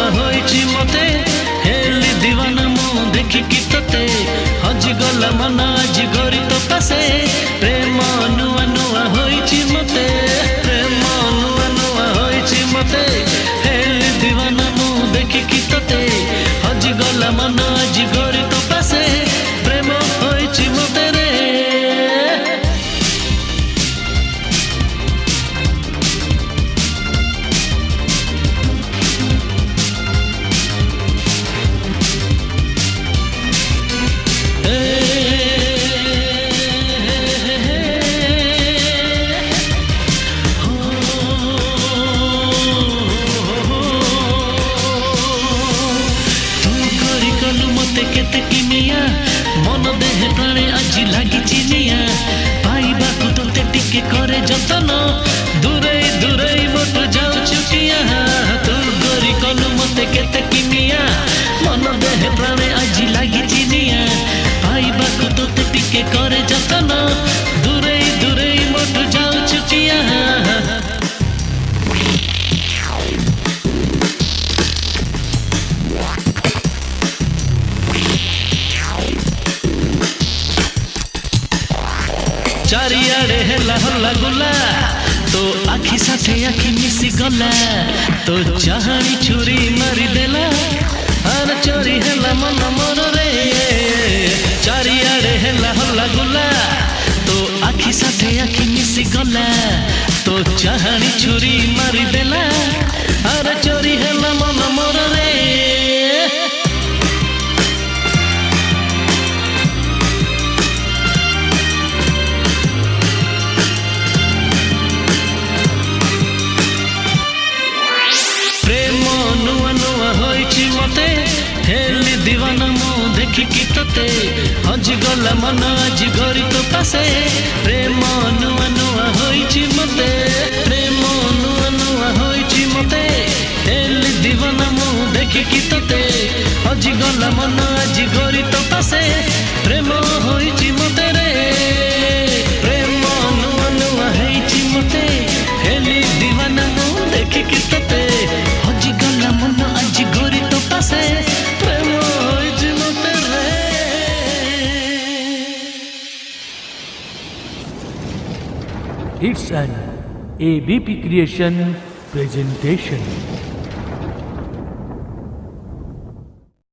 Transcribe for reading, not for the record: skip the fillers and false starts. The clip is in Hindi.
नुआ होइछि मते हेली दीवाना मो देखिकी तते हजिगला मन आज गरी तो पासे प्रेम नुआ नुआ होइछि मते प्रेम नुआ नुआ होइछि मते हेली दीवाना मो देखिकी तते हजिगला मन आज गरी तो पासे प्रेम होइछि मते रे केते किनिया मन देह प्राणे आज लागी चिनिया पाइबा को तोते टिके करे जतन दूरे दूरे मोट जाऊ चुकिया तू गोरी कलु मते केते किनिया मन देह प्राणे आज लागी चिनिया पाइबा को तोते टिके करे जतन दूरे दूरे मोट जाऊ चुकिया चारियाड़े हेला हल्ला गुला तो आखि साथे आखि मिसी गला तो चाहानी छुरी मारी देला आर चोरी हेला मन मोर रे चारियाड़े हेला हल्ला गुला तो आखि साथे आखि मिसी गला तो चाहानी छुरी मारी देला आर चोरी हेला मन मोर रे मते हेली दीवाना मो देखिकी तते हजिगला मन आज गरी तो पासे प्रेम नुआ नुआ होइछि मते प्रेम नुआ नुआ होइछि मते हेली दीवाना मो देखिकी तते हजिगला मन आज गरी तो पासे प्रेम होइछि मते रे प्रेम नुआ नुआ होइछि मते हेली दीवाना मो देखिकी तते हजिगला मन आज गरी तो पासे प्रेम होइछि मते रे It's an ABP Creation presentation.